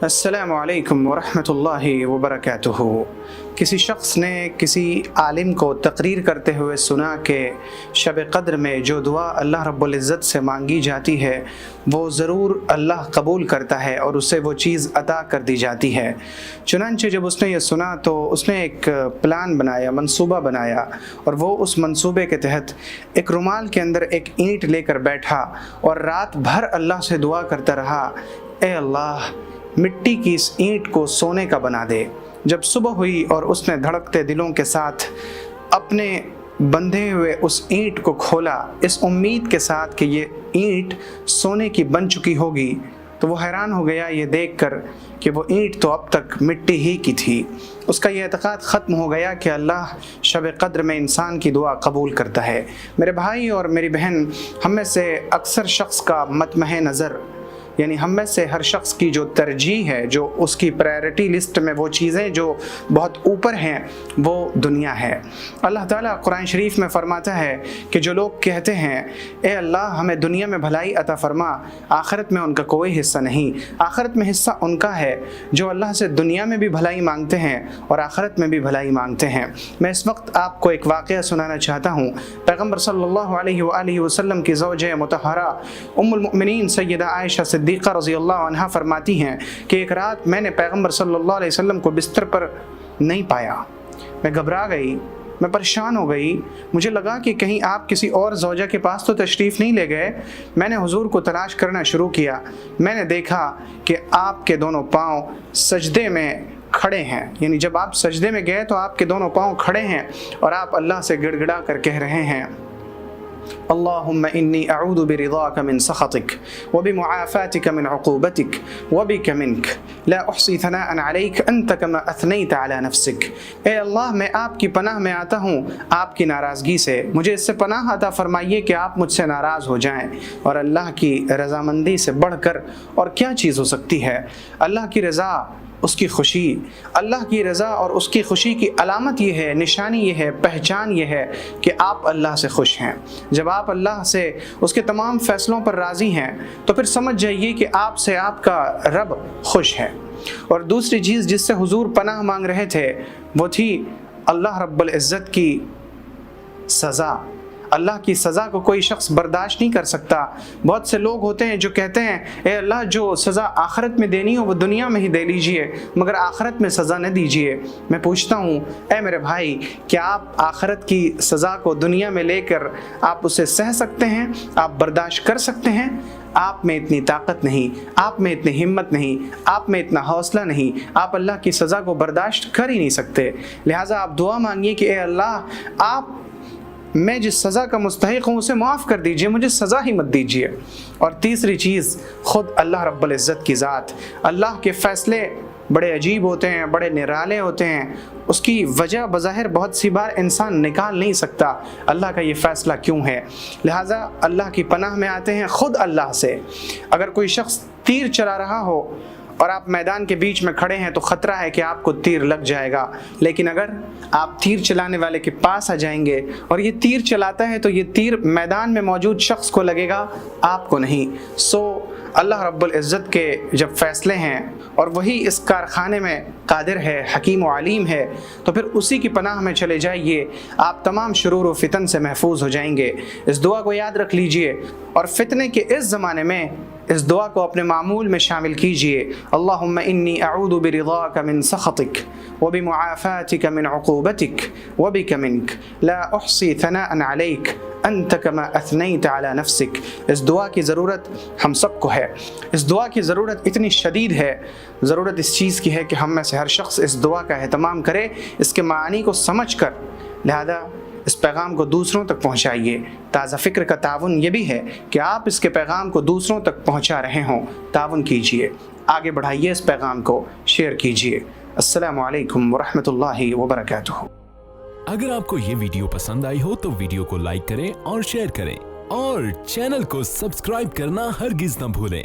السلام علیکم ورحمۃ اللہ وبرکاتہ۔ کسی شخص نے کسی عالم کو تقریر کرتے ہوئے سنا کہ شب قدر میں جو دعا اللہ رب العزت سے مانگی جاتی ہے وہ ضرور اللہ قبول کرتا ہے اور اسے وہ چیز عطا کر دی جاتی ہے۔ چنانچہ جب اس نے یہ سنا تو اس نے ایک پلان بنایا، منصوبہ بنایا، اور وہ اس منصوبے کے تحت ایک رومال کے اندر ایک اینٹ لے کر بیٹھا اور رات بھر اللہ سے دعا کرتا رہا، اے اللہ مٹی کی اس اینٹ کو سونے کا بنا دے۔ جب صبح ہوئی اور اس نے دھڑکتے دلوں کے ساتھ اپنے بندھے ہوئے اس اینٹ کو کھولا اس امید کے ساتھ کہ یہ اینٹ سونے کی بن چکی ہوگی، تو وہ حیران ہو گیا یہ دیکھ کر کہ وہ اینٹ تو اب تک مٹی ہی کی تھی۔ اس کا یہ اعتقاد ختم ہو گیا کہ اللہ شب قدر میں انسان کی دعا قبول کرتا ہے۔ میرے بھائی اور میری بہن، ہم میں سے اکثر شخص کا مطمع نظر، یعنی ہم میں سے ہر شخص کی جو ترجیح ہے، جو اس کی پرائرٹی لسٹ میں وہ چیزیں جو بہت اوپر ہیں، وہ دنیا ہے۔ اللہ تعالیٰ قرآن شریف میں فرماتا ہے کہ جو لوگ کہتے ہیں اے اللہ ہمیں دنیا میں بھلائی عطا فرما، آخرت میں ان کا کوئی حصہ نہیں۔ آخرت میں حصہ ان کا ہے جو اللہ سے دنیا میں بھی بھلائی مانگتے ہیں اور آخرت میں بھی بھلائی مانگتے ہیں۔ میں اس وقت آپ کو ایک واقعہ سنانا چاہتا ہوں۔ پیغمبر صلی اللہ علیہ وآلہ وسلم کی زوجہ مطہرہ ام المؤمنین سیدہ عائشہ صدیقہ رضی اللہ عنہا فرماتی ہیں کہ ایک رات میں نے پیغمبر صلی اللہ علیہ وسلم کو بستر پر نہیں پایا۔ میں گھبرا گئی، میں پریشان ہو گئی، مجھے لگا کہ کہیں آپ کسی اور زوجہ کے پاس تو تشریف نہیں لے گئے۔ میں نے حضور کو تلاش کرنا شروع کیا۔ میں نے دیکھا کہ آپ کے دونوں پاؤں سجدے میں کھڑے ہیں، یعنی جب آپ سجدے میں گئے تو آپ کے دونوں پاؤں کھڑے ہیں اور آپ اللہ سے گڑ گڑا کر کہہ رہے ہیں، اللہم انی اعوذ برضاک من سخطک وبمعافاتک من عقوبتک وبک منک لا احصی ثناء علیک انت کما اثنیت علی نفسک۔ اے اللہ میں آپ کی پناہ میں آتا ہوں آپ کی ناراضگی سے، مجھے اس سے پناہ عطا فرمائیے کہ آپ مجھ سے ناراض ہو جائیں، اور اللہ کی رضامندی سے بڑھ کر اور کیا چیز ہو سکتی ہے۔ اللہ کی رضا، اس کی خوشی، اللہ کی رضا اور اس کی خوشی کی علامت یہ ہے، نشانی یہ ہے، پہچان یہ ہے کہ آپ اللہ سے خوش ہیں۔ جب آپ اللہ سے اس کے تمام فیصلوں پر راضی ہیں تو پھر سمجھ جائیے کہ آپ سے آپ کا رب خوش ہے۔ اور دوسری چیز جس سے حضور پناہ مانگ رہے تھے وہ تھی اللہ رب العزت کی سزا۔ اللہ کی سزا کو کوئی شخص برداشت نہیں کر سکتا۔ بہت سے لوگ ہوتے ہیں جو کہتے ہیں اے اللہ جو سزا آخرت میں دینی ہو وہ دنیا میں ہی دے لیجئے، مگر آخرت میں سزا نہ دیجئے۔ میں پوچھتا ہوں اے میرے بھائی، کیا آپ آخرت کی سزا کو دنیا میں لے کر آپ اسے سہ سکتے ہیں؟ آپ برداشت کر سکتے ہیں؟ آپ میں اتنی طاقت نہیں، آپ میں اتنی ہمت نہیں، آپ میں اتنا حوصلہ نہیں، آپ اللہ کی سزا کو برداشت کر ہی نہیں سکتے۔ لہٰذا آپ دعا مانگیے کہ اے اللہ آپ میں جس سزا کا مستحق ہوں اسے معاف کر دیجئے، مجھے سزا ہی مت دیجئے۔ اور تیسری چیز خود اللہ رب العزت کی ذات۔ اللہ کے فیصلے بڑے عجیب ہوتے ہیں، بڑے نرالے ہوتے ہیں، اس کی وجہ بظاہر بہت سی بار انسان نکال نہیں سکتا اللہ کا یہ فیصلہ کیوں ہے۔ لہٰذا اللہ کی پناہ میں آتے ہیں خود اللہ سے۔ اگر کوئی شخص تیر چلا رہا ہو اور آپ میدان کے بیچ میں کھڑے ہیں تو خطرہ ہے کہ آپ کو تیر لگ جائے گا، لیکن اگر آپ تیر چلانے والے کے پاس آ جائیں گے اور یہ تیر چلاتا ہے تو یہ تیر میدان میں موجود شخص کو لگے گا، آپ کو نہیں۔ اللہ رب العزت کے جب فیصلے ہیں اور وہی اس کارخانے میں قادر ہے، حکیم و علیم ہے، تو پھر اسی کی پناہ میں چلے جائیے، آپ تمام شرور و فتن سے محفوظ ہو جائیں گے۔ اس دعا کو یاد رکھ لیجئے اور فتنے کے اس زمانے میں اس دعا کو اپنے معمول میں شامل کیجئے۔ اللہم انی اعوذ برضاک من سخطک وبمعافاتک من عقوبتک وبک منک لا احصی ثناء علیک انت کما اثنیت علی نفسک۔ اس دعا کی ضرورت ہم سب کو ہے۔ اس دعا کی ضرورت اتنی شدید ہے، ضرورت اس چیز کی ہے کہ ہم میں سے ہر شخص اس دعا کا اہتمام کرے، اس کے معانی کو سمجھ کر۔ لہذا اس پیغام کو دوسروں تک پہنچائیے۔ تازہ فکر کا تعاون یہ بھی ہے کہ آپ اس کے پیغام کو دوسروں تک پہنچا رہے ہوں، تعاون کیجیے، آگے بڑھائیے اس پیغام کو، شیئر کیجیے۔ السلام علیکم ورحمۃ اللہ وبرکاتہ۔ اگر آپ کو یہ ویڈیو پسند آئی ہو تو ویڈیو کو لائک کریں اور شیئر کریں، اور چینل کو سبسکرائب کرنا ہرگز نہ بھولیں۔